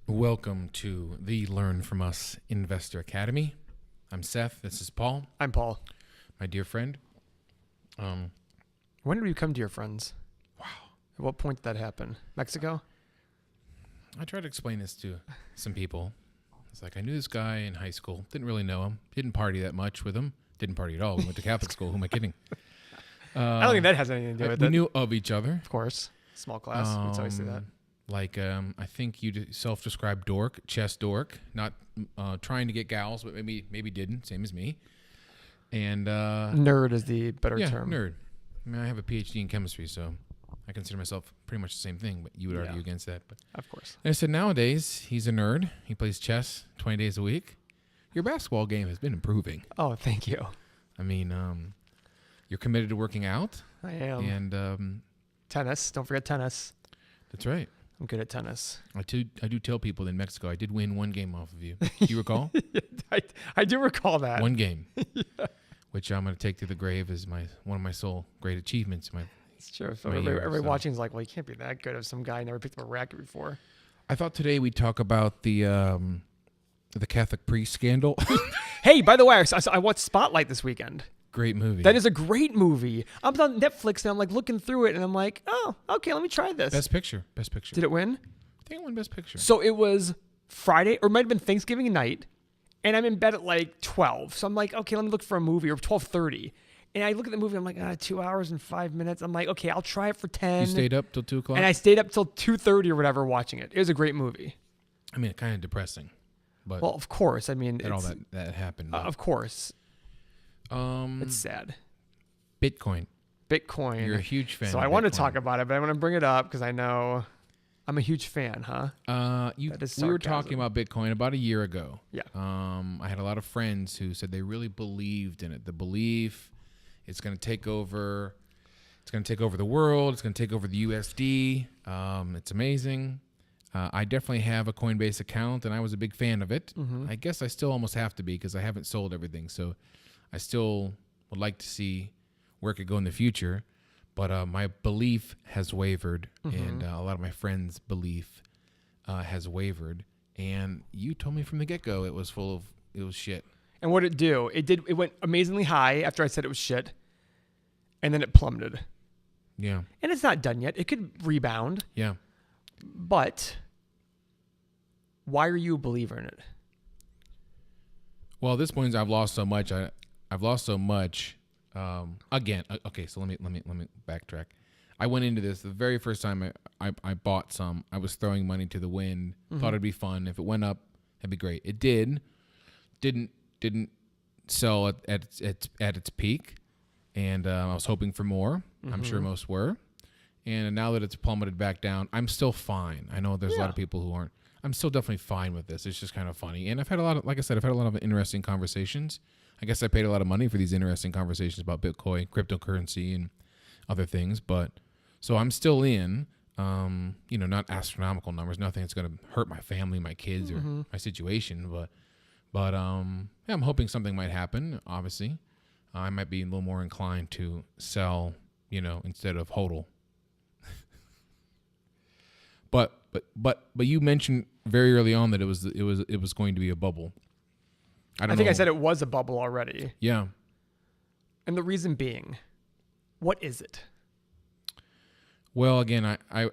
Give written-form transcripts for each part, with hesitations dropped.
Welcome to the Learn From Us Investor Academy. I'm Seth. This is Paul. I'm Paul. My dear friend. When did you come to your friends? Wow. At what point did that happen? Mexico? I tried to explain this to some people. It's like I knew this guy in high school. Didn't really know him. Didn't party that much with him. Didn't party at all. We went to Catholic school. Who am I kidding? I don't think that has anything to do with it. We knew of each other. Of course. Small class. We'd always say that. I think you self-described dork, chess dork, not trying to get gals, but maybe didn't, same as me. And nerd is the better term. Nerd. I mean, I have a PhD in chemistry, so I consider myself pretty much the same thing, but you would argue against that. But of course. And I said, nowadays, he's a nerd. He plays chess 20 days a week. Your basketball game has been improving. Oh, thank you. I mean, you're committed to working out. I am. And tennis. Don't forget tennis. That's right. I'm good at tennis. I do tell people in Mexico, I did win one game off of you. Do you recall? I do recall that. One game. Yeah. Which I'm going to take to the grave as one of my sole great achievements. It's true. So everybody watching is like, well, you can't be that good if some guy never picked up a racket before. I thought today we'd talk about the Catholic priest scandal. Hey, by the way, I watched Spotlight this weekend. Great movie. That is a great movie. I'm on Netflix and I'm like looking through it and I'm like, oh, okay, let me try this. Best Picture. Did it win? I think it won Best Picture. So it was Friday, or it might have been Thanksgiving night, and I'm in bed at like 12. So I'm like, okay, let me look for a movie, or 12:30. And I look at the movie, I'm like, 2 hours and 5 minutes. I'm like, okay, I'll try it for 10. You stayed up till 2 o'clock? And I stayed up till 2:30 or whatever watching it. It was a great movie. I mean, kind of depressing. But well, of course. I mean, all that happened. Of course. It's sad. Bitcoin. You're a huge fan. So I want to talk about it, but I want to bring it up because I know I'm a huge fan, huh? We were talking about Bitcoin about a year ago. Yeah. I had a lot of friends who said they really believed in it. The belief it's going to take over. It's going to take over the world. It's going to take over the USD. It's amazing. I definitely have a Coinbase account, and I was a big fan of it. Mm-hmm. I guess I still almost have to be because I haven't sold everything. So I still would like to see where it could go in the future. But my belief has wavered, and a lot of my friends' belief has wavered. And you told me from the get-go it was shit. And what did it do? It went amazingly high after I said it was shit, and then it plummeted. Yeah. And it's not done yet. It could rebound. Yeah. But why are you a believer in it? Well, at this point, I've lost so much. I've lost so much. Again, okay. So let me backtrack. I went into this the very first time I bought some. I was throwing money to the wind. Thought it'd be fun. If it went up, that'd be great. It did. Didn't sell at its peak, and I was hoping for more. I'm sure most were. And now that it's plummeted back down, I'm still fine. I know there's a lot of people who aren't. I'm still definitely fine with this. It's just kind of funny. And I've had a lot of interesting conversations. I guess I paid a lot of money for these interesting conversations about Bitcoin, cryptocurrency, and other things. But so I'm still in, not astronomical numbers, nothing that's going to hurt my family, my kids, or my situation. But I'm hoping something might happen. Obviously, I might be a little more inclined to sell, instead of hodl. But you mentioned very early on that it was going to be a bubble. I think I said it was a bubble already. Yeah. And the reason being, what is it? Well, again, I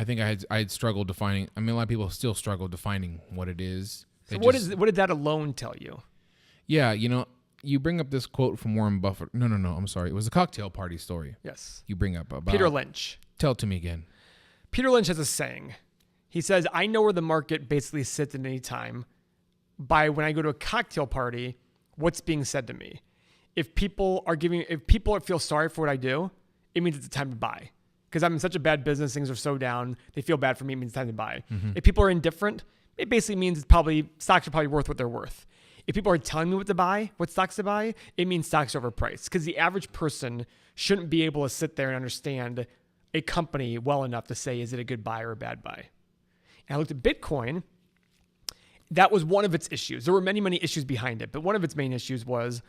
think I had struggled defining. I mean, a lot of people still struggle defining what it is. So what did that alone tell you? Yeah, you bring up this quote from Warren Buffett. No, I'm sorry. It was a cocktail party story. Yes. You bring up about Peter Lynch. Tell it to me again. Peter Lynch has a saying. He says, I know where the market basically sits at any time by when I go to a cocktail party, what's being said to me. If people feel sorry for what I do, it means it's time to buy. Because I'm in such a bad business, things are so down, they feel bad for me, it means it's time to buy. If people are indifferent, it basically means stocks are probably worth what they're worth. If people are telling me what stocks to buy, it means stocks are overpriced. Because the average person shouldn't be able to sit there and understand a company well enough to say, is it a good buy or a bad buy? And I looked at Bitcoin. That was one of its issues. There were many, many issues behind it, but one of its main issues was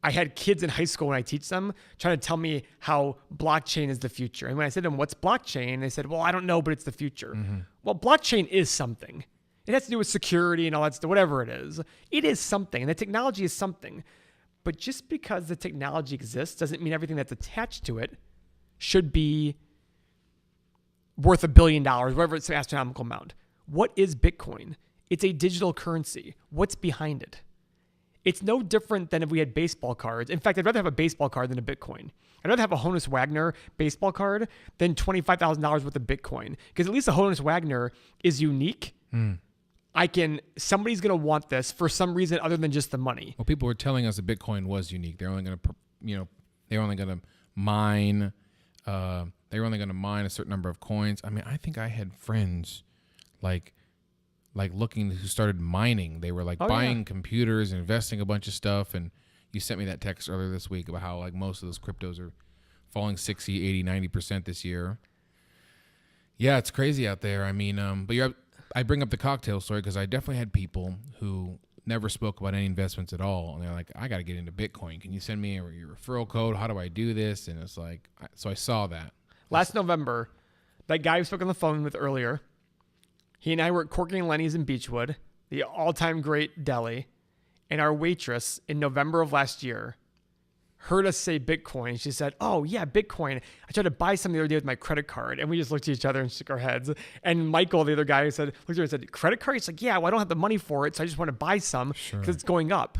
I had kids in high school when I teach them trying to tell me how blockchain is the future. And when I said to them, what's blockchain? They said, well, I don't know, but it's the future. Well, blockchain is something. It has to do with security and all that stuff, whatever it is. It is something, and the technology is something. But just because the technology exists doesn't mean everything that's attached to it should be worth $1 billion, whatever it's an astronomical amount. What is Bitcoin? It's a digital currency. What's behind it? It's no different than if we had baseball cards. In fact, I'd rather have a baseball card than a Bitcoin. I'd rather have a Honus Wagner baseball card than $25,000 worth of Bitcoin. Because at least a Honus Wagner is unique. Somebody's going to want this for some reason other than just the money. Well, people were telling us that Bitcoin was unique. They're only going to, they're only going to mine, they were only going to mine a certain number of coins. I mean, I think I had friends like looking who started mining. They were buying computers and investing a bunch of stuff. And you sent me that text earlier this week about how like most of those cryptos are falling 60, 80, 90% this year. Yeah, it's crazy out there. I mean, I bring up the cocktail story because I definitely had people who never spoke about any investments at all. And they're like, I got to get into Bitcoin. Can you send me your referral code? How do I do this? And it's like, so I saw that. Last November, that guy who spoke on the phone with earlier, he and I were at Corky and Lenny's in Beechwood, the all-time great deli, and our waitress in November of last year heard us say Bitcoin. She said, oh, yeah, Bitcoin. I tried to buy some the other day with my credit card. And we just looked at each other and shook our heads. And Michael, the other guy, looked at her and said, credit card? He's like, yeah, well, I don't have the money for it, so I just want to buy some because it's going up.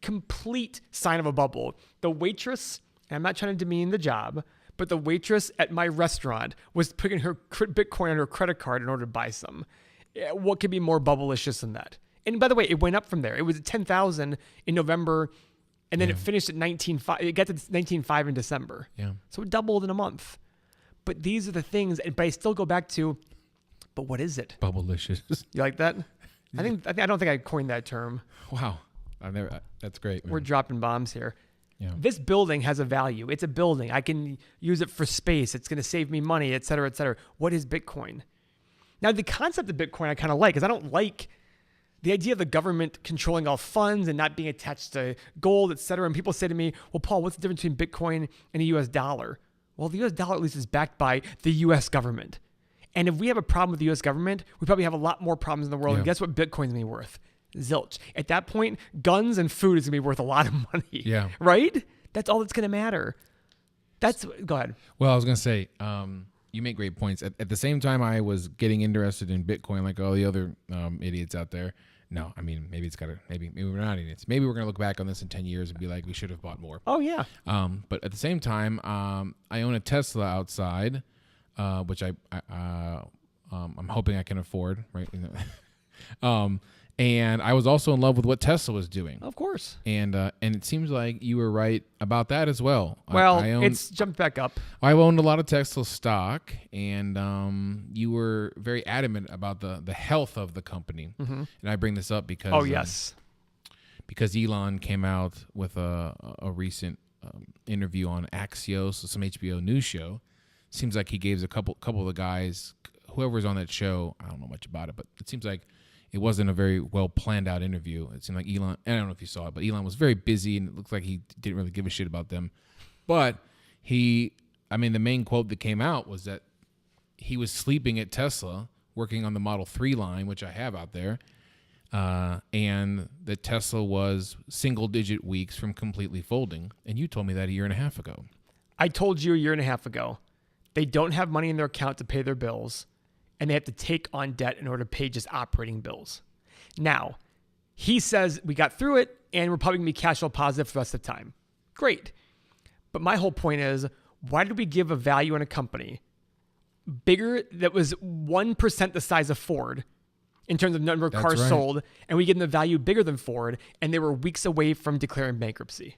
Complete sign of a bubble. The waitress, and I'm not trying to demean the job, but the waitress at my restaurant was putting her Bitcoin on her credit card in order to buy some. What could be more bubblicious than that? And by the way, it went up from there. It was at 10,000 in November, and then it finished at 19.5. It got to 19.5 in December. Yeah. So it doubled in a month. But these are the things, but I still go back to, but what is it? Bubblicious. You like that? I don't think I coined that term. Wow. That's great, man. We're dropping bombs here. Yeah. This building has a value. It's a building. I can use it for space. It's going to save me money, et cetera, et cetera. What is Bitcoin? Now, the concept of Bitcoin I kind of like, because I don't like the idea of the government controlling all funds and not being attached to gold, et cetera. And people say to me, well, Paul, what's the difference between Bitcoin and a U.S. dollar? Well, the U.S. dollar at least is backed by the U.S. government. And if we have a problem with the U.S. government, we probably have a lot more problems in the world. Yeah. And guess what Bitcoin's going to be worth? Zilch. At that point, guns and food is going to be worth a lot of money. Yeah. Right? That's all that's going to matter. Go ahead. Well, I was going to say, you make great points. At the same time, I was getting interested in Bitcoin like all the other idiots out there. No, I mean, maybe we're not idiots. Maybe we're going to look back on this in 10 years and be like, we should have bought more. Oh, yeah. But at the same time, I own a Tesla outside, which I'm hoping I can afford, right? And I was also in love with what Tesla was doing. Of course. And it seems like you were right about that as well. Well, it's jumped back up. I owned a lot of Tesla stock, and you were very adamant about the health of the company. Mm-hmm. And I bring this up because because Elon came out with a recent interview on Axios, some HBO news show. Seems like he gave a couple of the guys, whoever's on that show, I don't know much about it, but it seems like it wasn't a very well planned out interview. It seemed like Elon, I don't know if you saw it, but Elon was very busy and it looked like he didn't really give a shit about them. But the main quote that came out was that he was sleeping at Tesla working on the Model 3 line, which I have out there. And that Tesla was single digit weeks from completely folding. And you told me that a year and a half ago. I told you a year and a half ago. They don't have money in their account to pay their bills. And they have to take on debt in order to pay just operating bills. Now, he says we got through it and we're probably going to be cash flow positive for the rest of the time. Great. But my whole point is, why did we give a value in a company bigger that was 1% the size of Ford in terms of number of cars sold, and we give them the value bigger than Ford, and they were weeks away from declaring bankruptcy?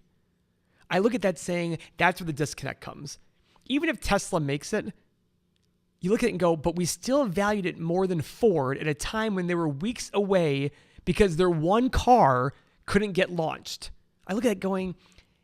I look at that saying, that's where the disconnect comes. Even if Tesla makes it, you look at it and go, but we still valued it more than Ford at a time when they were weeks away because their one car couldn't get launched. I look at it going,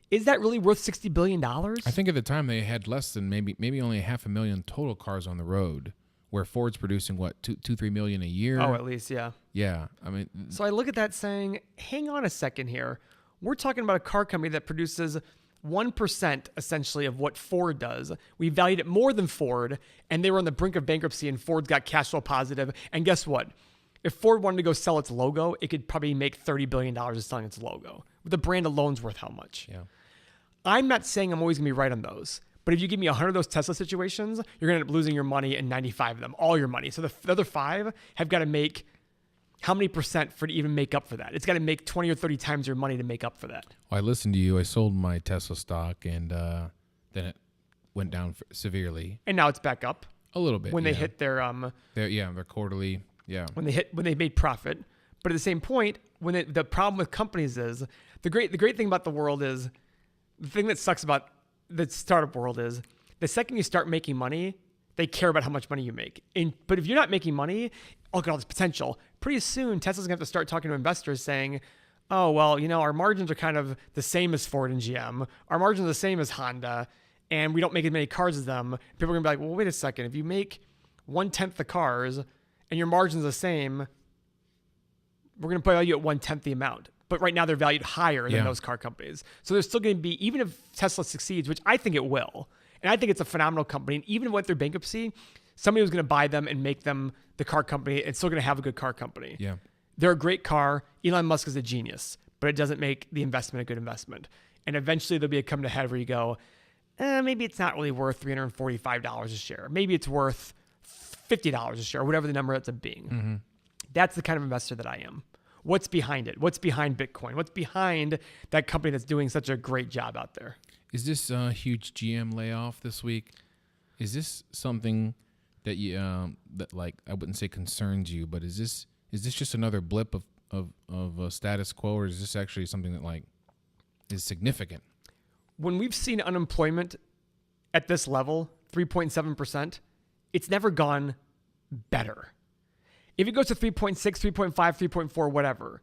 is that really worth $60 billion? I think at the time they had less than maybe only 500,000 total cars on the road, where Ford's producing, 2-3 million a year? Oh, at least, yeah. Yeah. I mean, so I look at that saying, hang on a second here. We're talking about a car company that produces 1% essentially of what Ford does. We valued it more than Ford, and they were on the brink of bankruptcy, and Ford's got cash flow positive. And guess what? If Ford wanted to go sell its logo, it could probably make $30 billion just selling its logo. The brand alone's worth how much? Yeah. I'm not saying I'm always going to be right on those. But if you give me 100 of those Tesla situations, you're going to end up losing your money in 95 of them, all your money. So the other 5 have got to make how many percent for to even make up for that? It's got to make 20 or 30 times your money to make up for that. Well, I listened to you. I sold my Tesla stock, and then it went down severely. And now it's back up A little bit. when they hit their their quarterly. Yeah. when they made profit. But at the same point, the problem with companies is the great thing about the world is the thing that sucks about the startup world is the second you start making money, they care about how much money you make. But if you're not making money, look at all this potential. Pretty soon, Tesla's gonna have to start talking to investors saying, "Oh well, our margins are kind of the same as Ford and GM. Our margins are the same as Honda, and we don't make as many cars as them." People are gonna be like, "Well, wait a second. If you make 1/10 the cars and your margins are the same, we're gonna value you at 1/10 the amount." But right now they're valued higher than those car companies. So there's still going to be, even if Tesla succeeds, which I think it will, and I think it's a phenomenal company, and even with their bankruptcy, somebody was going to buy them and make them the car company and still going to have a good car company. Yeah. They're a great car. Elon Musk is a genius, but it doesn't make the investment a good investment. And eventually there'll be a come to head where you go, maybe it's not really worth $345 a share. Maybe it's worth $50 a share, whatever the number ends up being. Mm-hmm. That's the kind of investor that I am. What's behind it? What's behind Bitcoin? What's behind that company that's doing such a great job out there? Is this a huge GM layoff this week? Is this something that you that like I wouldn't say concerns you, but is this just another blip of a status quo, or is this actually something that like is significant? When we've seen unemployment at this level, 3.7%, it's never gone better. If it goes to 3.6, 3.5, 3.4, whatever,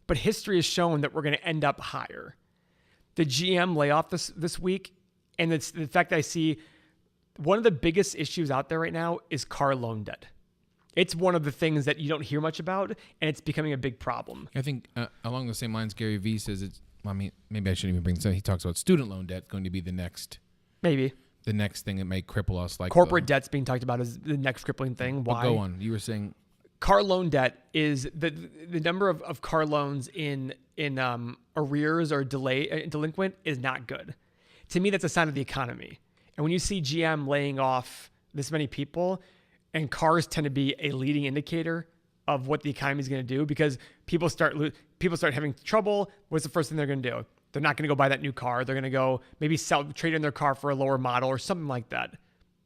but history has shown that we're going to end up higher. The GM layoff this week, and it's the fact that I see one of the biggest issues out there right now is car loan debt. It's one of the things that you don't hear much about, and it's becoming a big problem. I think along the same lines, Gary Vee says maybe I shouldn't even bring this up. He talks about student loan debt going to be the next thing that may cripple us. Like corporate debt's being talked about as the next crippling thing. Why? But go on. You were saying car loan debt is the number of car loans in arrears or delinquent is not good. To me, that's a sign of the economy. And when you see GM laying off this many people, and cars tend to be a leading indicator of what the economy is going to do, because people start having trouble. What's the first thing they're going to do? They're not going to go buy that new car. They're going to go maybe trade in their car for a lower model or something like that.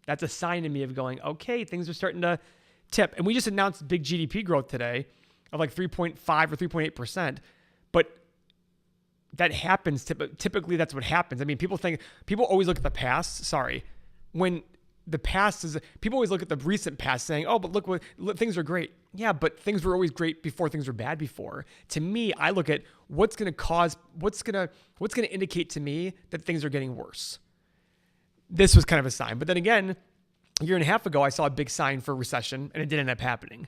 That's a sign to me of going, okay, things are starting to tip. And we just announced big GDP growth today of like 3.5 or 3.8%. But that happens. Typically, that's what happens. I mean, people always look at the past. When the past is, people always look at the recent past saying, oh, but look, things are great. Yeah, but things were always great before things were bad before. To me, I look at what's going to indicate to me that things are getting worse. This was kind of a sign. But then again, a year and a half ago, I saw a big sign for recession, and it didn't end up happening.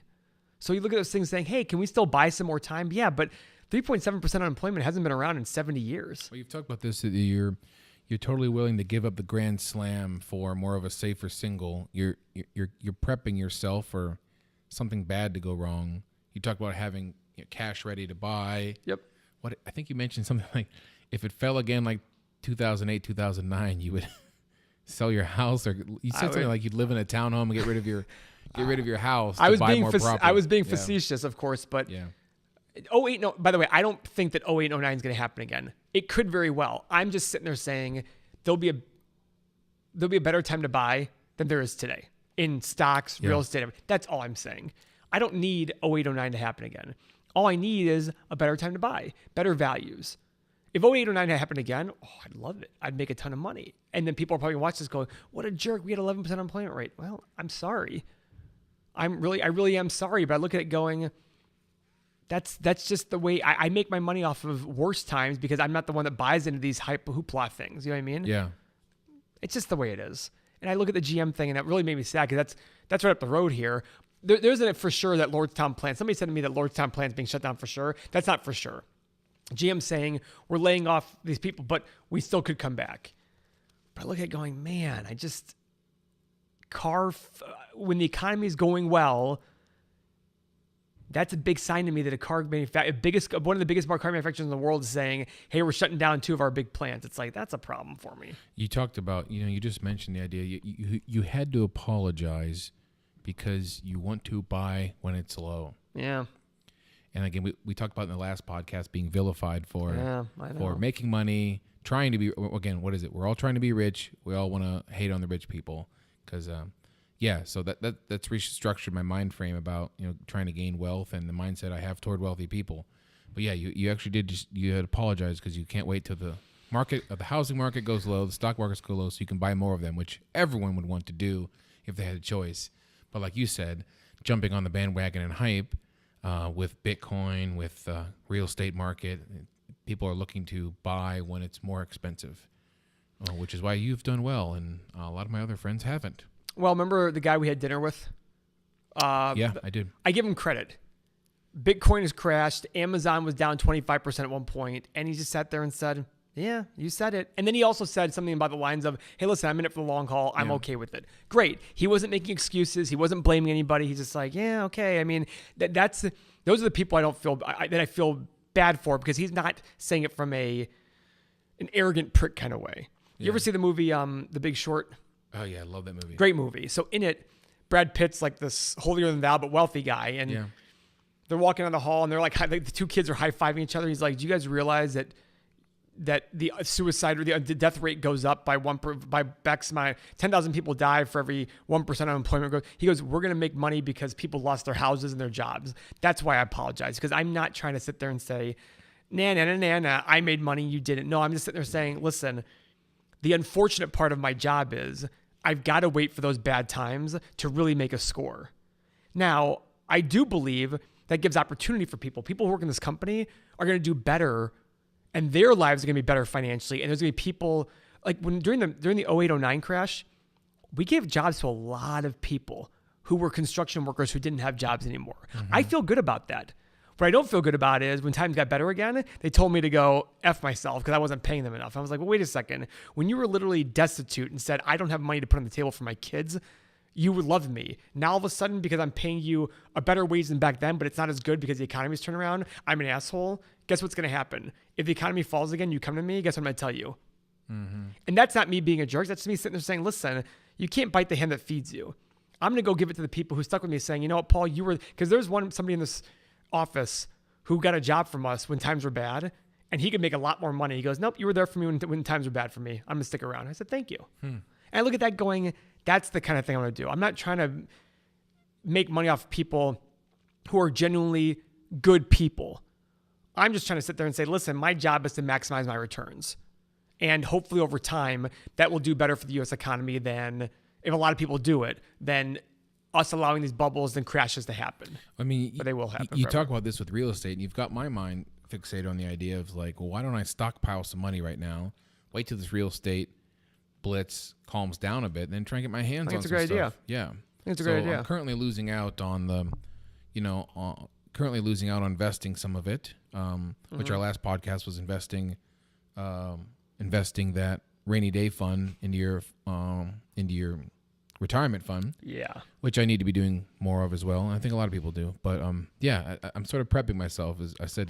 So you look at those things saying, hey, can we still buy some more time? Yeah, but 3.7% unemployment hasn't been around in 70 years. Well, you've talked about this, that you're totally willing to give up the grand slam for more of a safer single. You're prepping yourself for something bad to go wrong. You talk about having cash ready to buy. Yep. What I think you mentioned something like, if it fell again like 2008, 2009, you would sell your house, or you said something like you'd live in a townhome and get rid of your house. I was being Yeah. facetious, of course, but Yeah. 08, no, by the way, I don't think that 08 and 09 is going to happen again. It could very well. I'm just sitting there saying there'll be a better time to buy than there is today in stocks, real estate. That's all I'm saying. I don't need 08, 09 to happen again. All I need is a better time to buy, better values. If 08 or 09 had happened again, I'd love it. I'd make a ton of money. And then people are probably watch this going, what a jerk. We had 11% unemployment rate. Well, I'm sorry. I really am sorry. But I look at it going, that's just the way I make my money off of worse times, because I'm not the one that buys into these hype hoopla things. You know what I mean? Yeah. It's just the way it is. And I look at the GM thing, and it really made me sad, because that's right up the road here. There's a for sure that Lordstown plant. Somebody said to me that Lordstown plant is being shut down for sure. That's not for sure. GM saying we're laying off these people, but we still could come back. But I look at it going, man, when the economy is going well, that's a big sign to me that one of the biggest car manufacturers in the world is saying, hey, we're shutting down 2 of our big plants. It's like, that's a problem for me. You talked about, you just mentioned the idea. You had to apologize because you want to buy when it's low. Yeah. And again, we talked about in the last podcast being vilified for making money, trying to be, again, what is it? We're all trying to be rich. We all want to hate on the rich people because, so that's restructured my mind frame about, trying to gain wealth and the mindset I have toward wealthy people. But yeah, you actually you had to apologize because you can't wait till the housing market goes low, the stock markets go low, so you can buy more of them, which everyone would want to do if they had a choice. But like you said, jumping on the bandwagon and hype, with Bitcoin, with real estate market, people are looking to buy when it's more expensive, which is why you've done well, and a lot of my other friends haven't. Well, remember the guy we had dinner with? Yeah, I did. I give him credit. Bitcoin has crashed. Amazon was down 25% at one point, and he just sat there and said, yeah, you said it. And then he also said something about the lines of, hey, listen, I'm in it for the long haul. I'm okay with it. Great. He wasn't making excuses. He wasn't blaming anybody. He's just like, yeah, okay. I mean, those are the people that I feel bad for because he's not saying it from an arrogant prick kind of way. You ever see the movie The Big Short? Oh, yeah, I love that movie. Great movie. So in it, Brad Pitt's like this holier than thou but wealthy guy. And they're walking down the hall and they're like the 2 kids are high-fiving each other. He's like, do you guys realize that the suicide or the death rate goes up by X amount? 10,000 people die for every 1% unemployment growth. He goes, we're going to make money because people lost their houses and their jobs. That's why I apologize, because I'm not trying to sit there and say, nah, I made money, you didn't. No, I'm just sitting there saying, listen, the unfortunate part of my job is I've got to wait for those bad times to really make a score. Now, I do believe that gives opportunity for people. People who work in this company are going to do better, and their lives are going to be better financially. And there's going to be people like during the 0809 crash, we gave jobs to a lot of people who were construction workers who didn't have jobs anymore. Mm-hmm. I feel good about that. What I don't feel good about is when times got better again, they told me to go F myself because I wasn't paying them enough. I was like, well, wait a second. When you were literally destitute and said, I don't have money to put on the table for my kids, you would love me. Now all of a sudden, because I'm paying you a better wage than back then, but it's not as good because the economy's turned around, I'm an asshole. Guess what's going to happen? If the economy falls again, you come to me, guess what I'm going to tell you? Mm-hmm. And that's not me being a jerk. That's me sitting there saying, listen, you can't bite the hand that feeds you. I'm going to go give it to the people who stuck with me saying, you know what, Paul, because there's somebody in this office who got a job from us when times were bad, and he could make a lot more money. He goes, nope, you were there for me when times were bad for me. I'm going to stick around. I said, thank you. And I look at that going, that's the kind of thing I want to do. I'm not trying to make money off people who are genuinely good people. I'm just trying to sit there and say, listen, my job is to maximize my returns. And hopefully over time, that will do better for the U.S. economy than if a lot of people do it, than us allowing these bubbles and crashes to happen. I mean, but they will happen. You talk about this with real estate, and you've got my mind fixated on the idea of like, well, why don't I stockpile some money right now, wait till this real estate blitz calms down a bit, and then try and get my hands on some stuff. That's a great idea. Yeah. It's a great idea. I'm currently losing out on investing some of it, which our last podcast was investing that rainy day fund into your retirement fund. Yeah. Which I need to be doing more of as well. And I think a lot of people do. But I'm sort of prepping myself. As I said,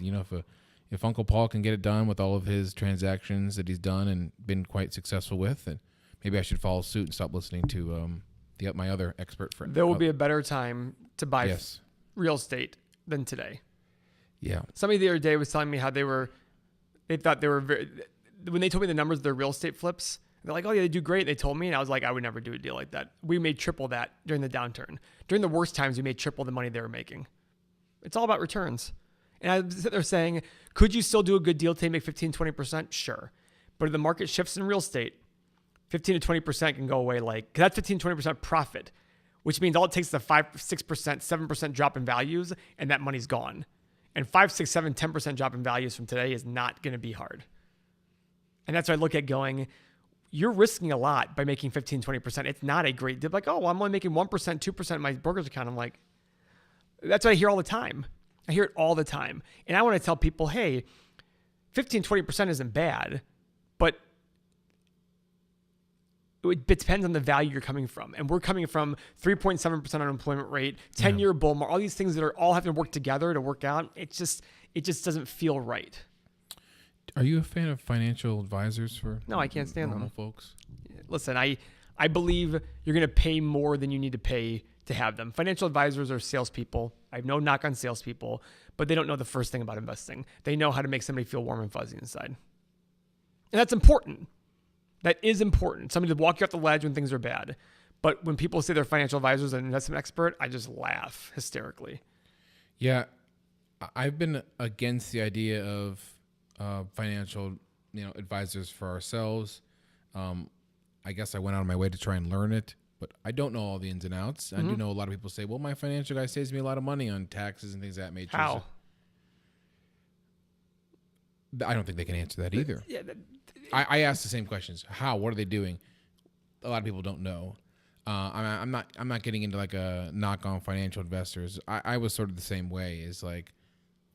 if Uncle Paul can get it done with all of his transactions that he's done and been quite successful with, then maybe I should follow suit and stop listening to my other expert friend. There will be a better time to buy real estate than today. Yeah. Somebody the other day was telling me how they thought they were when they told me the numbers of their real estate flips, they're like, oh yeah, they do great. They told me, and I was like, I would never do a deal like that. We made triple that during the downturn. During the worst times, we made triple the money they were making. It's all about returns. And I was sitting there saying, could you still do a good deal today, make 15, 20%? Sure. But if the market shifts in real estate, 15 to 20% can go away. Cause that's 15, 20% profit, which means all it takes is a 5, 6%, 7% drop in values, and that money's gone. And 5, 6, 7, 10% drop in values from today is not going to be hard. And that's what I look at going, you're risking a lot by making 15, 20%. It's not a great deal. Like, oh, well, I'm only making 1%, 2% in my brokerage account. I'm like, that's what I hear all the time. I hear it all the time. And I want to tell people, hey, 15, 20% isn't bad, but it depends on the value you're coming from. And we're coming from 3.7% unemployment rate, 10-year bull market, all these things that are all having to work together to work out. It just doesn't feel right. Are you a fan of financial advisors for No, I can't stand normal them. folks? Listen, I believe you're going to pay more than you need to pay to have them. Financial advisors are salespeople. I have no knock on salespeople, but they don't know the first thing about investing. They know how to make somebody feel warm and fuzzy inside. And that's important. That is important. Somebody to walk you off the ledge when things are bad. But when people say they're financial advisors and investment expert, I just laugh hysterically. Yeah, I've been against the idea of financial, advisors for ourselves. I guess I went out of my way to try and learn it, but I don't know all the ins and outs. I do know a lot of people say, well, my financial guy saves me a lot of money on taxes and things of that nature. How? I don't think they can answer that either. Yeah, I asked the same questions. How? What are they doing? A lot of people don't know. I'm not getting into like a knock on financial investors. I was sort of the same way. Is like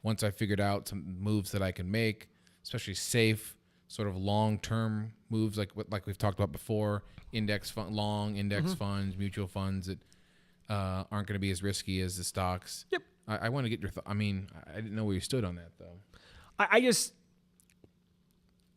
once I figured out some moves that I can make, especially safe, sort of long term moves like we've talked about before, long index funds, mutual funds that aren't going to be as risky as the stocks. Yep. I want to get your thought. I mean, I didn't know where you stood on that though.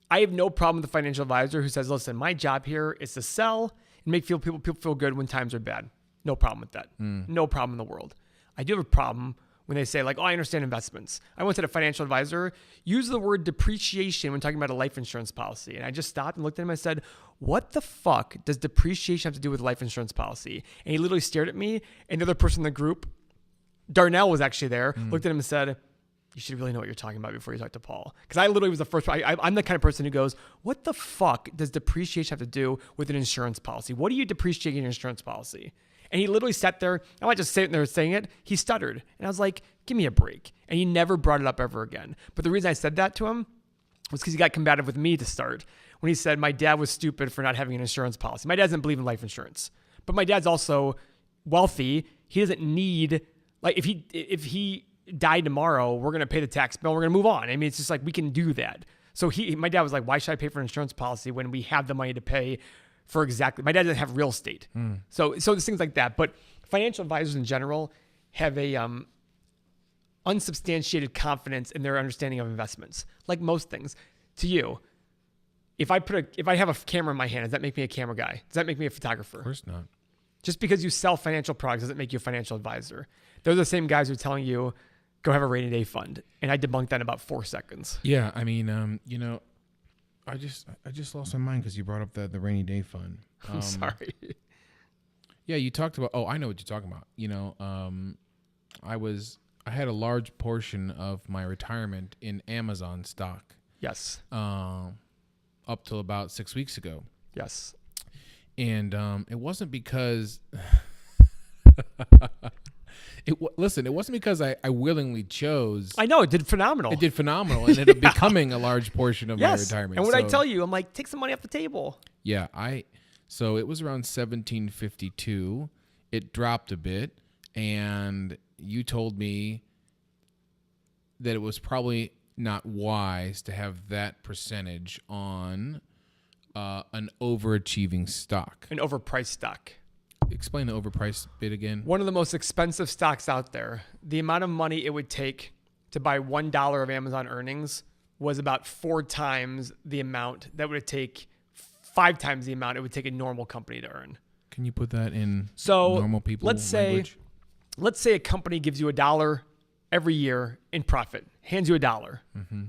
I have no problem with the financial advisor who says, listen, my job here is to sell and make people feel good when times are bad. No problem with that. No problem in the world. I do have a problem when they say like, oh, I understand investments. I once had a financial advisor use the word depreciation when talking about a life insurance policy. And I just stopped and looked at him and I said, what the fuck does depreciation have to do with a life insurance policy? And he literally stared at me, and the other person in the group, Darnell was actually there, looked at him and said, you should really know what you're talking about before you talk to Paul. Because I literally was the first. I'm the kind of person who goes, what the fuck does depreciation have to do with an insurance policy? What are you depreciating in an insurance policy? And he literally sat there. I might just sit there saying it. He stuttered. And I was like, give me a break. And he never brought it up ever again. But the reason I said that to him was because he got combative with me to start. When he said my dad was stupid for not having an insurance policy. My dad doesn't believe in life insurance. But my dad's also wealthy. He doesn't need, like, if he die tomorrow, we're going to pay the tax bill. We're going to move on. I mean, it's just like, we can do that. So my dad was like, why should I pay for an insurance policy when we have the money to pay for exactly, my dad doesn't have real estate. So there's things like that. But financial advisors in general have a unsubstantiated confidence in their understanding of investments. Like most things. To you, if I have a camera in my hand, does that make me a camera guy? Does that make me a photographer? Of course not. Just because you sell financial products doesn't make you a financial advisor. They're the same guys who are telling you, go have a rainy day fund. And I debunked that in about 4 seconds. Yeah, I mean, I just lost my mind because you brought up the rainy day fund. I'm sorry. Yeah, you talked about. Oh, I know what you're talking about. I had a large portion of my retirement in Amazon stock. Yes. Up till about 6 weeks ago. Yes. And it wasn't because. It wasn't because I willingly chose. I know, it did phenomenal. It did phenomenal and ended up becoming a large portion of my retirement. And what I tell you, I'm like, take some money off the table. Yeah, so it was around 1752. It dropped a bit, and you told me that it was probably not wise to have that percentage on an overachieving stock. An overpriced stock. Explain the overpriced bit again. One of the most expensive stocks out there. The amount of money it would take to buy $1 of Amazon earnings was about 4 times the amount that would take 5 times the amount it would take a normal company to earn. Can you put that in so normal people let's language? Let's say a company gives you $1 every year in profit, hands you $1. Mm-hmm.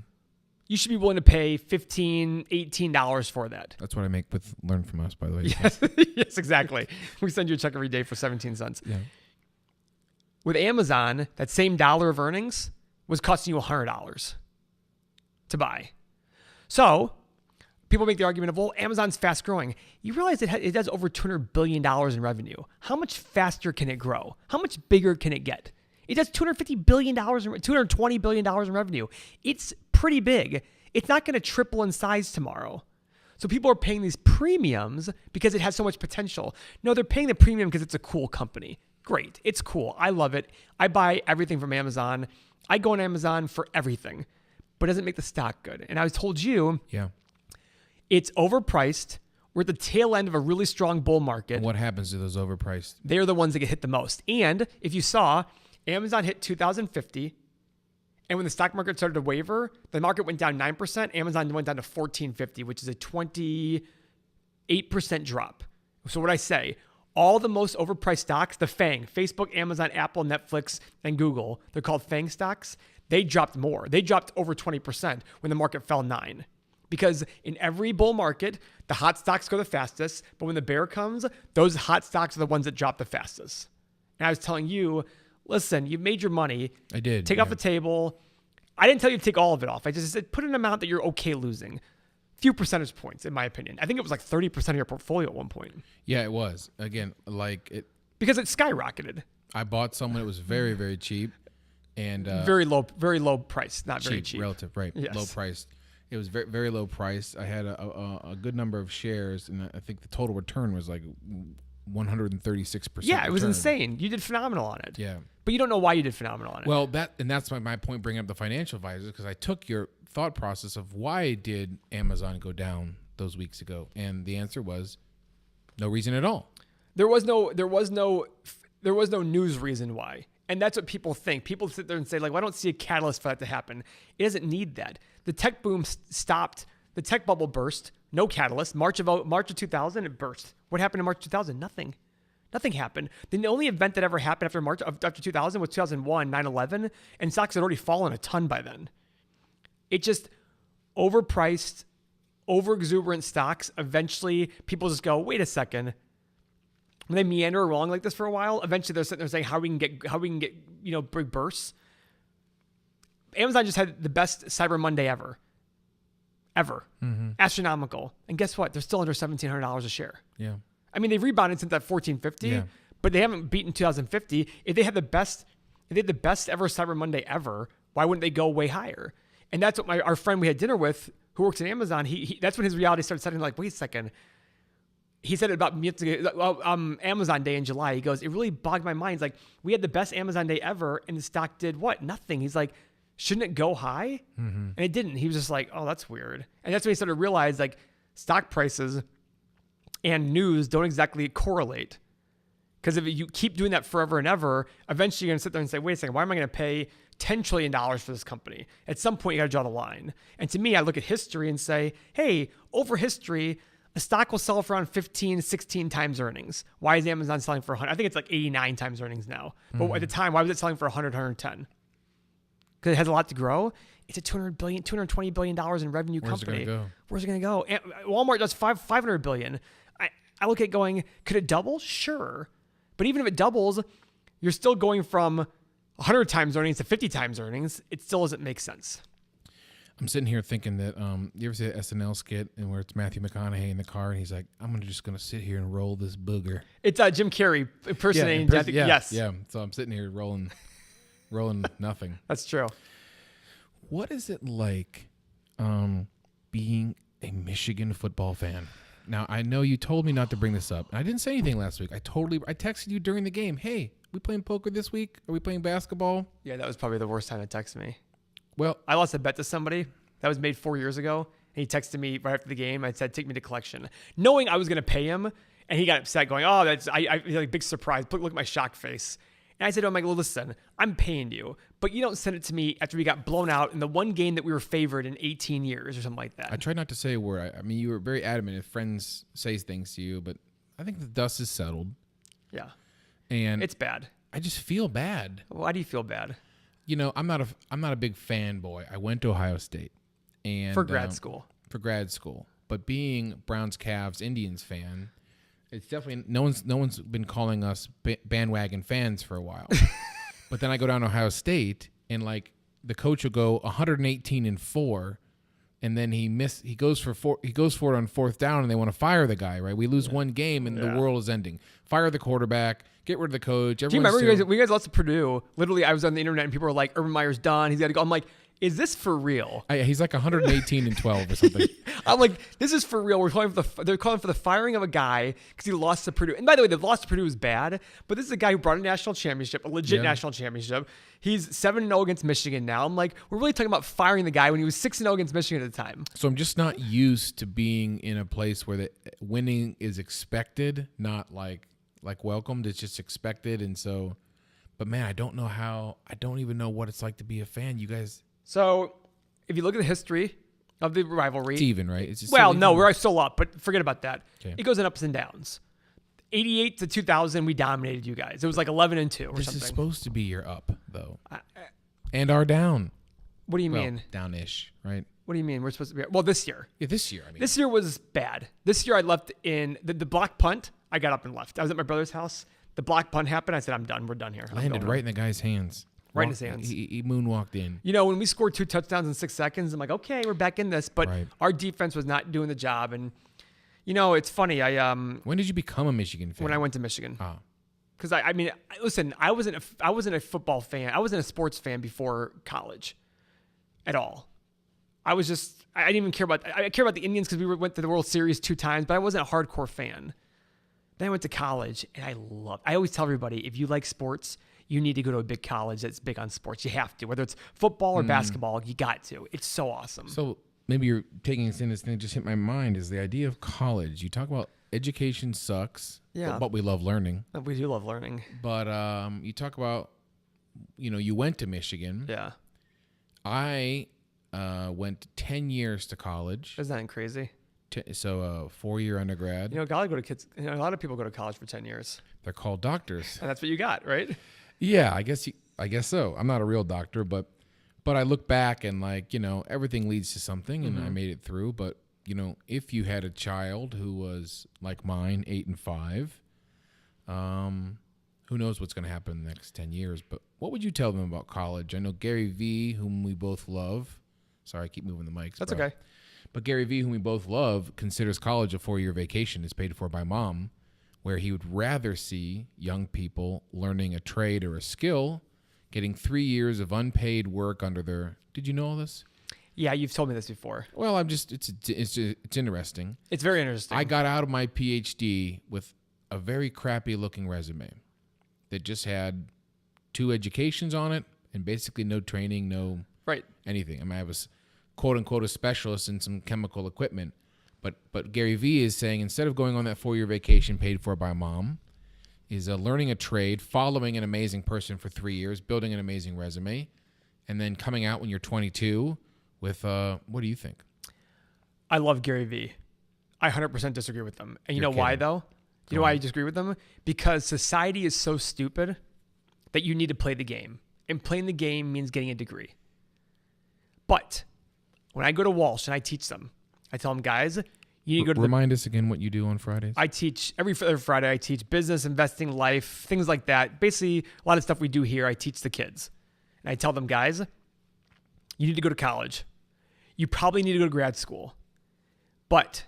You should be willing to pay $15, $18 for that. That's what I make with Learn From Us, by the way. Yes, yes, exactly. We send you a check every day for 17 cents. Yeah. With Amazon, that same $1 of earnings was costing you $100 to buy. So people make the argument of, well, Amazon's fast growing. You realize it does over $200 billion in revenue. How much faster can it grow? How much bigger can it get? It does $250 billion, $220 billion in revenue. It's pretty big. It's not going to triple in size tomorrow. So people are paying these premiums because it has so much potential. No, they're paying the premium because it's a cool company. Great. It's cool. I love it. I buy everything from Amazon. I go on Amazon for everything. but it doesn't make the stock good. And I was told you Yeah. it's overpriced. We're at the tail end of a really strong bull market. And what happens to those overpriced? They're the ones that get hit the most. And if you saw, Amazon hit 2050. And when the stock market started to waver, the market went down 9%. Amazon went down to 1450, which is a 28% drop. So what I say, all the most overpriced stocks, the FANG, Facebook, Amazon, Apple, Netflix, and Google, they're called FANG stocks. They dropped more. They dropped over 20% when the market fell 9%. Because in every bull market, the hot stocks go the fastest. But when the bear comes, those hot stocks are the ones that drop the fastest. And I was telling you, listen, you've made your money. I did. Take off the table. I didn't tell you to take all of it off. I just said put an amount that you're okay losing. Few percentage points, in my opinion. I think it was like 30% of your portfolio at one point. Yeah, it was. Again, like it. Because it skyrocketed. I bought some when it was very, very cheap. And very low price, not very cheap. Relative, right? Yes. Low priced. It was very, very low price. I had a good number of shares, and I think the total return was like 136%. Yeah, it was insane. You did phenomenal on it. Yeah, but you don't know why you did phenomenal on it. Well, that's my point. Bringing up the financial advisors, because I took your thought process of why did Amazon go down those weeks ago, and the answer was no reason at all. There was no news reason why. And that's what people think. People sit there and say, like, well, I don't see a catalyst for that to happen. It doesn't need that. The tech boom stopped. The tech bubble burst. No catalyst. March of 2000, it burst. What happened in March 2000? Nothing. Nothing happened. The only event that ever happened after 2000 was 2001, 9/11, and stocks had already fallen a ton by then. It just overpriced, overexuberant stocks. Eventually, people just go, wait a second. When they meander along like this for a while, eventually they're sitting there saying how we can get big bursts. Amazon just had the best Cyber Monday ever. Mm-hmm. Astronomical. And guess what? They're still under $1,700 a share. Yeah. I mean, they've rebounded since that 1450, but they haven't beaten 2050. If they had the best ever Cyber Monday ever, why wouldn't they go way higher? And that's what our friend we had dinner with, who works at Amazon, he that's when his reality started setting. Like, wait a second. He said it about Amazon Day in July. He goes, it really bogged my mind. He's like, we had the best Amazon Day ever, and the stock did what? Nothing. He's like, shouldn't it go high? Mm-hmm. And it didn't. He was just like, oh, that's weird. And that's when he started to realize, like, stock prices and news don't exactly correlate. Because if you keep doing that forever and ever, eventually you're going to sit there and say, wait a second, why am I going to pay $10 trillion for this company? At some point, you got to draw the line. And to me, I look at history and say, hey, over history, a stock will sell for around 15, 16 times earnings. Why is Amazon selling for 100? I think it's like 89 times earnings now. But at the time, why was it selling for 100, 110? Because it has a lot to grow. It's a $220 billion in revenue company. Where's it going to go? Walmart does $500 billion. I look at going, could it double? Sure. But even if it doubles, you're still going from 100 times earnings to 50 times earnings. It still doesn't make sense. I'm sitting here thinking that you ever see the SNL skit and where it's Matthew McConaughey in the car and he's like, I'm just going to sit here and roll this booger. It's Jim Carrey impersonating. Yes. Yeah. So I'm sitting here rolling nothing. That's true. What is it like being a Michigan football fan? Now, I know you told me not to bring this up. I didn't say anything last week. I texted you during the game. Hey, we playing poker this week? Are we playing basketball? Yeah, that was probably the worst time to text me. Well, I lost a bet to somebody that was made 4 years ago. And he texted me right after the game. I said, take me to collection. Knowing I was going to pay him. And he got upset going, oh, that's like big surprise. Look at my shock face. And I said to him, well, listen, I'm paying you, but you don't send it to me after we got blown out in the one game that we were favored in 18 years or something like that. I tried not to say a word. I mean, you were very adamant if friends say things to you, but I think the dust is settled. Yeah. And it's bad. I just feel bad. Why do you feel bad? You know, I'm not a big fanboy. I went to Ohio State and for grad school. But being Browns, Cavs, Indians fan, it's definitely no one's been calling us bandwagon fans for a while. But then I go down to Ohio State and like the coach will go 118-4, and then he goes for it on fourth down, and they want to fire the guy. Right? We lose one game, and the world is ending. Fire the quarterback. Get rid of the coach. Do you remember we guys lost to Purdue? Literally, I was on the internet and people were like, Urban Meyer's done. He's got to go. I'm like, is this for real? He's like 118 and 12 or something. I'm like, this is for real. They're calling for the firing of a guy because he lost to Purdue. And by the way, the loss to Purdue was bad, but this is a guy who brought a national championship, a legit national championship. He's 7-0 against Michigan now. I'm like, we're really talking about firing the guy when he was 6-0 against Michigan at the time. So I'm just not used to being in a place where the winning is expected, not like welcomed. It's just expected. And so, but man, I don't even know what it's like to be a fan. You guys. So if you look at the history of the rivalry. It's even, right? It's just we're still up, but forget about that. Okay. It goes in ups and downs. 88 to 2000, we dominated you guys. It was like 11-2 or something. This is supposed to be your up, though. And our down. What do you mean? Down-ish, right? What do you mean? We're supposed to be... Well, this year. Yeah, this year. I mean, this year was bad. This year I left in... The block punt, I got up and left. I was at my brother's house. The block punt happened. I said, I'm done. We're done here. Landed right in the guy's hands. Right in his hands. He moonwalked in. You know, when we scored 2 touchdowns in 6 seconds, I'm like, okay, we're back in this. But our defense was not doing the job. And, you know, it's funny. When did you become a Michigan fan? When I went to Michigan. Oh. Because, I mean, listen, I wasn't a football fan. I wasn't a sports fan before college at all. I didn't even care about... I care about the Indians because we went to the World Series 2 times, but I wasn't a hardcore fan. Then I went to college, and I always tell everybody, if you like sports... You need to go to a big college that's big on sports. You have to. Whether it's football or basketball, you got to. It's so awesome. So maybe you're taking us in this thing that just hit my mind is the idea of college. You talk about education sucks, but we love learning. We do love learning. But you talk about, you went to Michigan. Yeah. I went 10 years to college. Isn't that crazy? So 4-year undergrad. A lot of people go to college for 10 years. They're called doctors. And that's what you got, right? Yeah, I guess so. I'm not a real doctor, but I look back and everything leads to something, and I made it through. But if you had a child who was like mine, 8 and 5, who knows what's going to happen in the next 10 years? But what would you tell them about college? I know Gary V, whom we both love. Sorry, I keep moving the mics. That's okay. But Gary V, whom we both love, considers college a 4-year vacation. It's paid for by mom, where he would rather see young people learning a trade or a skill, getting 3 years of unpaid work under their... Did you know all this? Yeah, you've told me this before. Well, it's interesting. It's very interesting. I got out of my PhD with a very crappy-looking resume that just had 2 educations on it and basically no training, no anything. I mean, I was quote-unquote a specialist in some chemical equipment. But Gary V is saying instead of going on that 4-year vacation paid for by mom, is learning a trade, following an amazing person for 3 years, building an amazing resume, and then coming out when you're 22 with, what do you think? I love Gary V. I 100% disagree with them. And you know kidding. why, though? You know why I disagree with them? Because society is so stupid that you need to play the game. And playing the game means getting a degree. But when I go to Walsh and I teach them, I tell them, guys, you need to go to Remind us again what you do on Fridays. I teach every Friday. I teach business, investing, life, things like that. Basically, a lot of stuff we do here, I teach the kids. And I tell them, guys, you need to go to college. You probably need to go to grad school. But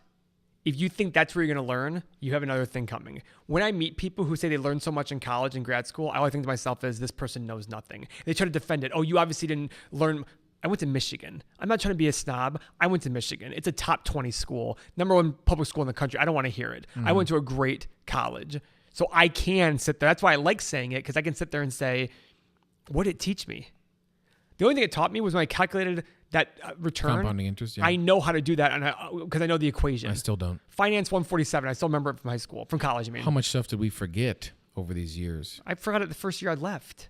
if you think that's where you're going to learn, you have another thing coming. When I meet people who say they learned so much in college and grad school, all I think to myself is this person knows nothing. They try to defend it. Oh, you obviously didn't learn... I went to Michigan. I'm not trying to be a snob. I went to Michigan. It's a top 20 school, #1 public school in the country. I don't want to hear it. I went to a great college. So I can sit there. That's why I like saying it, because I can sit there and say, what did it teach me? The only thing it taught me was when I calculated that return. Compounding interest, yeah. I know how to do that because I know the equation. I still don't. Finance 147. I still remember it from high school, from college, I mean. How much stuff did we forget over these years? I forgot it the first year I left.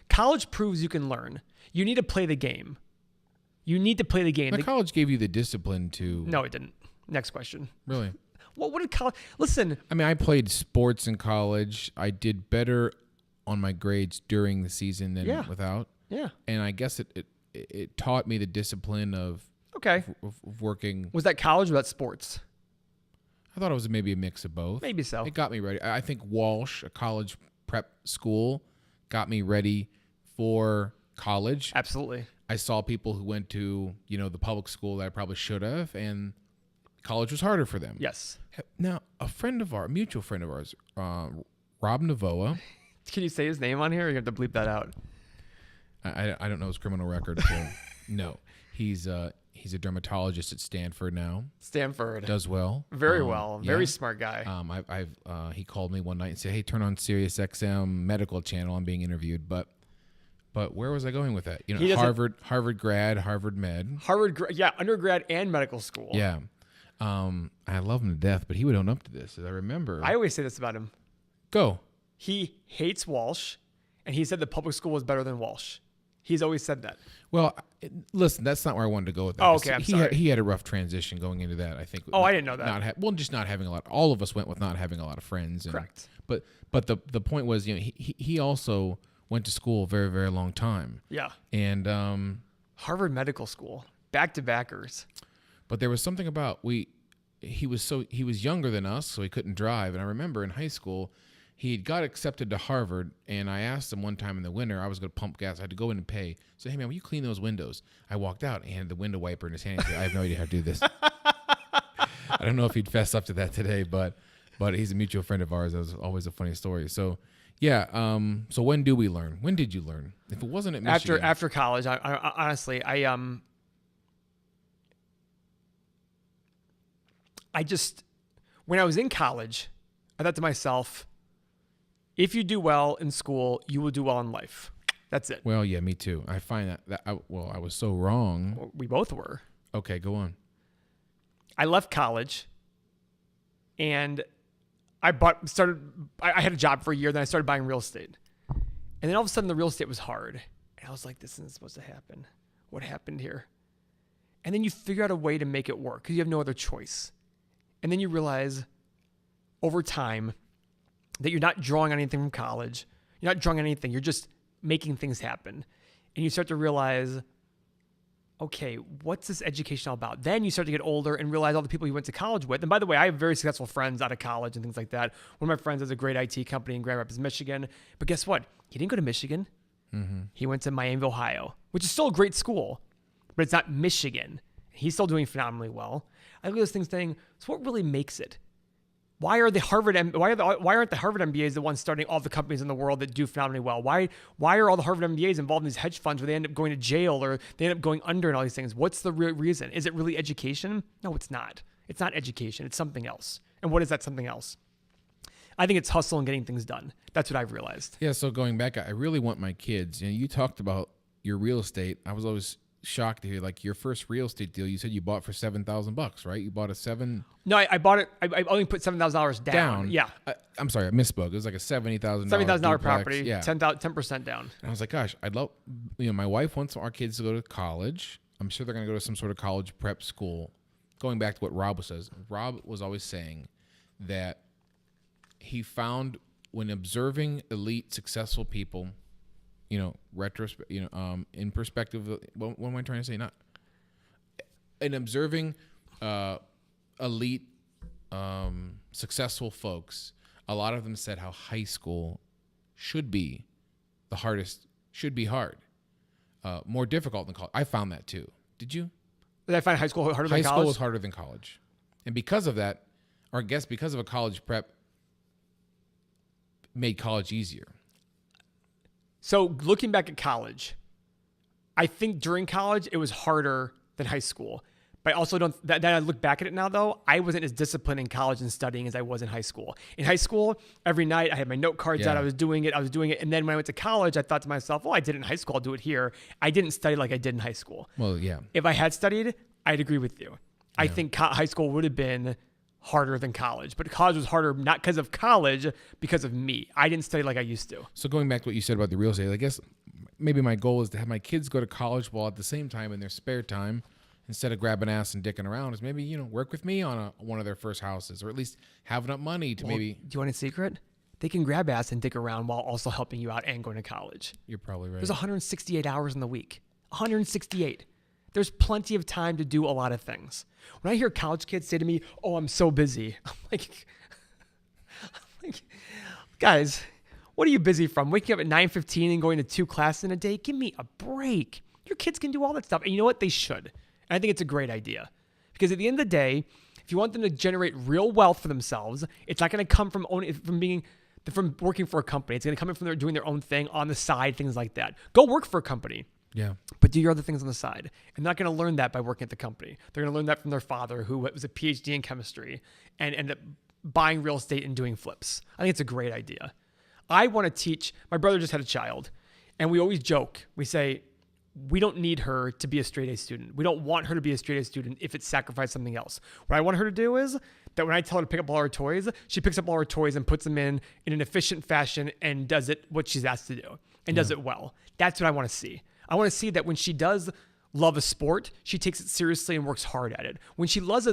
College proves you can learn. You need to play the game. You need to play the game. The college gave you the discipline to... No, it didn't. Next question. Really? What did college... Listen. I mean, I played sports in college. I did better on my grades during the season than without. Yeah. And I guess it taught me the discipline of working. Was that college or that sports? I thought it was maybe a mix of both. Maybe so. It got me ready. I think Walsh, a college prep school, got me ready for college. Absolutely. I saw people who went to, the public school that I probably should have, and college was harder for them. Yes. Now, a mutual friend of ours, Rob Navoa. Can you say his name on here, or you have to bleep that out? I don't know his criminal record, so No, he's a dermatologist at Stanford now. Stanford. Does well. Very well. Very yeah. smart guy. He called me one night and said, "Hey, turn on Sirius XM medical channel. I'm being interviewed." But where was I going with that? You know, Harvard grad, Harvard med. Undergrad and medical school. Yeah. I love him to death, but he would own up to this, as I remember. I always say this about him. Go. He hates Walsh, and he said the public school was better than Walsh. He's always said that. Well, listen, that's not where I wanted to go with that. Oh, okay, I'm sorry. He had a rough transition going into that, I think. Oh, I didn't know that. Just not having a lot. All of us went with not having a lot of friends. And, correct. But the point was, you know, he also went to school a very, very long time. Yeah. And Harvard Medical School, back-to-backers. But there was something about he was younger than us, so he couldn't drive. And I remember in high school, he got accepted to Harvard, and I asked him one time in the winter, I was going to pump gas. I had to go in and pay. So, hey, man, will you clean those windows? I walked out and he had the window wiper in his hand. I have no idea how to do this. I don't know if he'd fess up to that today, but he's a mutual friend of ours. That was always a funny story. So, yeah. So when do we learn? When did you learn? If it wasn't at Michigan. After college, I honestly, when I was in college, I thought to myself, if you do well in school, you will do well in life. That's it. Well, yeah, me too. I find I was so wrong. We both were. Okay, go on. I left college and I had a job for a year, then I started buying real estate. And then all of a sudden the real estate was hard. And I was like, this isn't supposed to happen. What happened here? And then you figure out a way to make it work because you have no other choice. And then you realize over time that you're not drawing on anything from college. You're not drawing on anything. You're just making things happen. And you start to realize, okay, what's this education all about? Then you start to get older and realize all the people you went to college with. And by the way, I have very successful friends out of college and things like that. One of my friends has a great IT company in Grand Rapids, Michigan. But guess what? He didn't go to Michigan. Mm-hmm. He went to Miami, Ohio, which is still a great school, but it's not Michigan. He's still doing phenomenally well. I look at this thing saying, so what really makes it? Why aren't the Harvard MBAs the ones starting all the companies in the world that do phenomenally well? Why are all the Harvard MBAs involved in these hedge funds where they end up going to jail or they end up going under and all these things? What's the real reason? Is it really education? No, it's not. It's not education. It's something else. And what is that something else? I think it's hustle and getting things done. That's what I've realized. Yeah, so going back, I really want my kids. You talked about your real estate. I was always shocked to hear, like, your first real estate deal, you said you bought for $7,000, right? You bought a seven. No, I bought it. I only put $7,000 down. Yeah. I'm sorry, I misspoke. It was like a $70,000 property. Yeah. 10% down. And I was like, gosh, I'd love, my wife wants our kids to go to college. I'm sure they're going to go to some sort of college prep school. Going back to what Rob says, Rob was always saying that he found when observing elite, successful people, in perspective, what am I trying to say? Not in observing elite, successful folks, a lot of them said how high school should be the hardest, should be hard, more difficult than college. I found that too. Did you? Did I find high school harder than college? High school was harder than college. And because of that, or I guess because of a college prep, made college easier. So looking back at college, I think during college it was harder than high school. But I also don't, that I look back at it now though, I wasn't as disciplined in college and studying as I was in high school. In high school, every night I had my note cards out, I was doing it. And then when I went to college, I thought to myself, I did it in high school, I'll do it here. I didn't study like I did in high school. Well, yeah. If I had studied, I'd agree with you. I think high school would have been harder than college, but college was harder not because of college, because of me. I didn't study like I used to. So going back to what you said about the real estate, I guess maybe my goal is to have my kids go to college while at the same time in their spare time, instead of grabbing ass and dicking around, is maybe, work with me on one of their first houses, or at least have enough money to maybe. Do you want a secret? They can grab ass and dick around while also helping you out and going to college. You're probably right. There's 168 hours in the week. 168. There's plenty of time to do a lot of things. When I hear college kids say to me, "Oh, I'm so busy," I'm like, guys, what are you busy from? Waking up at 9:15 and going to 2 classes in a day? Give me a break. Your kids can do all that stuff. And you know what? They should. And I think it's a great idea. Because at the end of the day, if you want them to generate real wealth for themselves, it's not going to come from working for a company. It's going to come in from doing their own thing on the side, things like that. Go work for a company. Yeah. But do your other things on the side. And they're not going to learn that by working at the company. They're going to learn that from their father, who was a PhD in chemistry and ended up buying real estate and doing flips. I think it's a great idea. I want to teach. My brother just had a child, and we always joke. We say, we don't need her to be a straight A student. We don't want her to be a straight A student if it sacrificed something else. What I want her to do is that when I tell her to pick up all her toys, she picks up all her toys and puts them in an efficient fashion and does it what she's asked to do and does it well. That's what I want to see. I want to see that when she does love a sport, she takes it seriously and works hard at it. When she does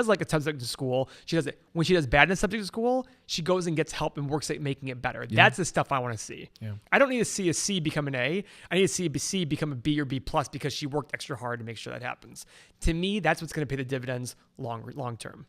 like a subject to school, she does it. When she does bad in a subject to school, she goes and gets help and works at making it better. Yeah. That's the stuff I want to see. Yeah. I don't need to see a C become an A. I need to see a C become a B or B plus because she worked extra hard to make sure that happens. To me, that's what's going to pay the dividends long term.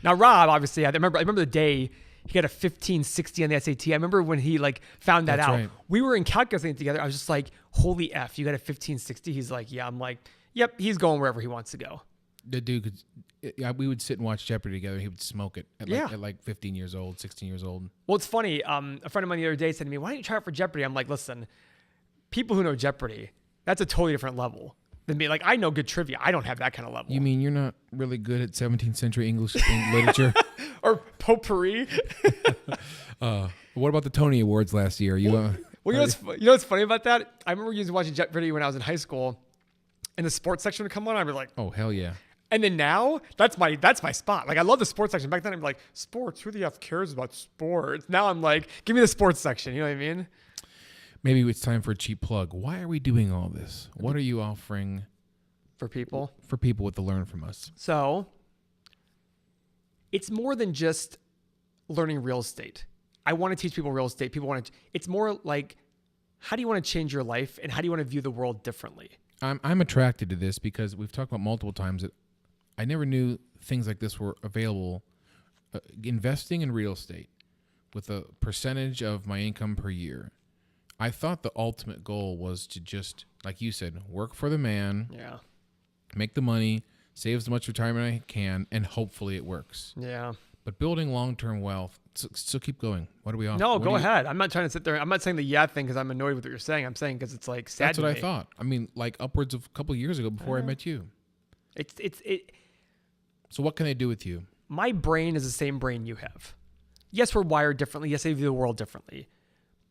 Now, Rob, obviously, I remember the day he got a 1560 on the SAT. I remember when he found that out. Right. We were in calculus together. I was just like, holy F, you got a 1560? He's like, yeah. I'm like, yep, he's going wherever he wants to go. The dude could, we would sit and watch Jeopardy together. He would smoke it at 15 years old, 16 years old. Well, it's funny. A friend of mine the other day said to me, why don't you try it for Jeopardy? I'm like, listen, people who know Jeopardy, that's a totally different level than me. Like, I know good trivia. I don't have that kind of level. You mean you're not really good at 17th century English literature? Or potpourri? What about the Tony Awards last year? You know what's funny about that? I remember watching Jeopardy when I was in high school, and the sports section would come on. I'd be like, oh hell yeah! And then now that's my spot. Like, I love the sports section. Back then I'd be like, sports. Who the F cares about sports? Now I'm like, give me the sports section. You know what I mean? Maybe it's time for a cheap plug. Why are we doing all this? What are you offering for people? For people to learn from us. So it's more than just learning real estate. I want to teach people real estate. It's more like, how do you want to change your life and how do you want to view the world differently? I'm attracted to this because we've talked about multiple times that I never knew things like this were available. Investing in real estate with a percentage of my income per year. I thought the ultimate goal was to just, like you said, work for the man. Yeah. Make the money, save as much retirement I can, and hopefully it works. Yeah. But building long-term wealth, so keep going. What are we off? No, go ahead. I'm not trying to sit there. I'm not saying the yeah thing because I'm annoyed with what you're saying. I'm saying because it's like sad. That's what I thought. I mean, like upwards of a couple of years ago before I met you. So what can they do with you? My brain is the same brain you have. Yes, we're wired differently. Yes, I view the world differently.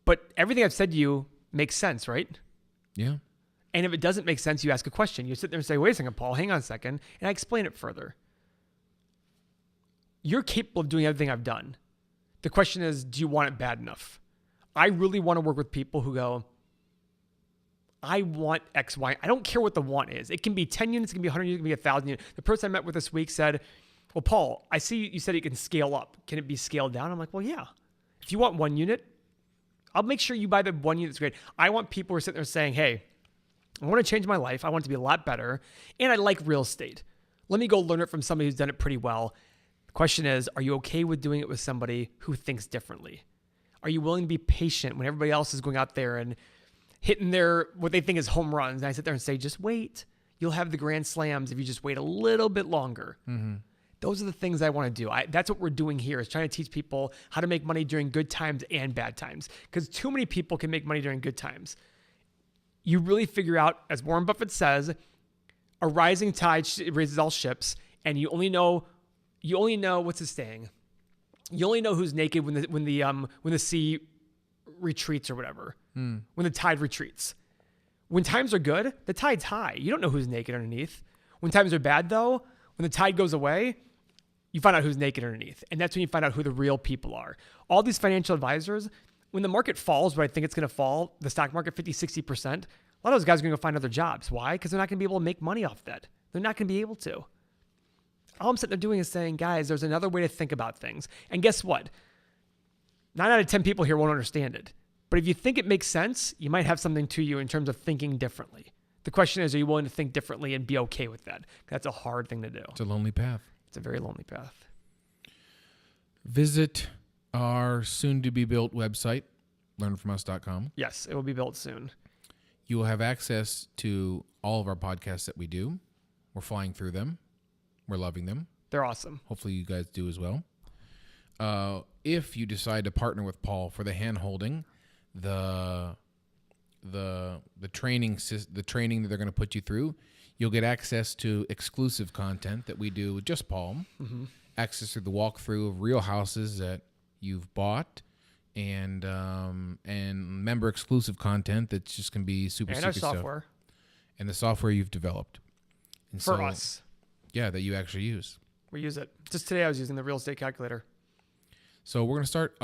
But everything I've said to you makes sense, right? Yeah. And if it doesn't make sense, you ask a question. You sit there and say, wait a second, Paul, hang on a second. And I explain it further. You're capable of doing everything I've done. The question is, do you want it bad enough? I really want to work with people who go, I want X, Y. I don't care what the want is. It can be 10 units, it can be 100 units, it can be 1,000 units. The person I met with this week said, well, Paul, I see you said it can scale up. Can it be scaled down? I'm like, well, yeah. If you want 1 unit, I'll make sure you buy the 1 unit that's great. I want people who are sitting there saying, hey, I want to change my life. I want it to be a lot better. And I like real estate. Let me go learn it from somebody who's done it pretty well. The question is, are you okay with doing it with somebody who thinks differently? Are you willing to be patient when everybody else is going out there and hitting their, what they think is home runs? And I sit there and say, just wait. You'll have the grand slams if you just wait a little bit longer. Mm-hmm. Those are the things I want to do. That's what we're doing here, is trying to teach people how to make money during good times and bad times. Because too many people can make money during good times. You really figure out, as Warren Buffett says, a rising tide raises all ships, and you only know what's his saying? You only know who's naked when the sea retreats or whatever. When the tide retreats. When times are good, the tide's high. You don't know who's naked underneath. When times are bad, though, when the tide goes away, you find out who's naked underneath. And that's when you find out who the real people are. All these financial advisors, when the market falls, where I think it's going to fall, the stock market 50, 60%, a lot of those guys are going to go find other jobs. Why? Because they're not going to be able to make money off that. They're not going to be able to. All I'm sitting there doing is saying, guys, there's another way to think about things. And guess what? 9 out of 10 people here won't understand it. But if you think it makes sense, you might have something to you in terms of thinking differently. The question is, are you willing to think differently and be okay with that? That's a hard thing to do. It's a lonely path. It's a very lonely path. Visit our soon-to-be-built website, learnfromus.com. Yes, it will be built soon. You will have access to all of our podcasts that we do. We're flying through them. We're loving them. They're awesome. Hopefully you guys do as well. If you decide to partner with Paul for the hand-holding, the the training that they're going to put you through, you'll get access to exclusive content that we do with just Paul, access to the walkthrough of real houses that you've bought, and member exclusive content that's just going to be super And secret our software. stuff, and the software you've developed and For us. Yeah, that you actually use. We use it. Just today I was using the real estate calculator. So we're going to start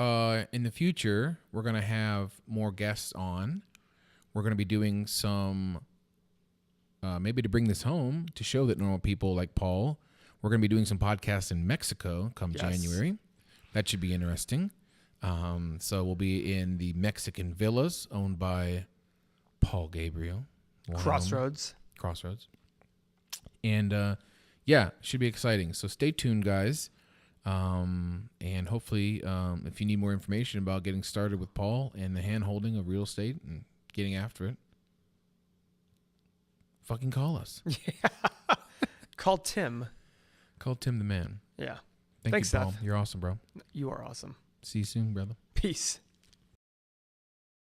in the future. We're going to have more guests on. We're going to be doing some, maybe to bring this home to show that normal people like Paul, we're going to be doing some podcasts in Mexico come January. That should be interesting. So we'll be in the Mexican villas owned by Paul Gabriel. Crossroads. And should be exciting. So stay tuned, guys. And hopefully, if you need more information about getting started with Paul and the hand holding of real estate and getting after it, fucking call us. Yeah. Call Tim. Call Tim the man. Yeah. Thanks, Thanks, you, Paul. Seth. You're awesome, bro. You are awesome. See you soon, brother. Peace.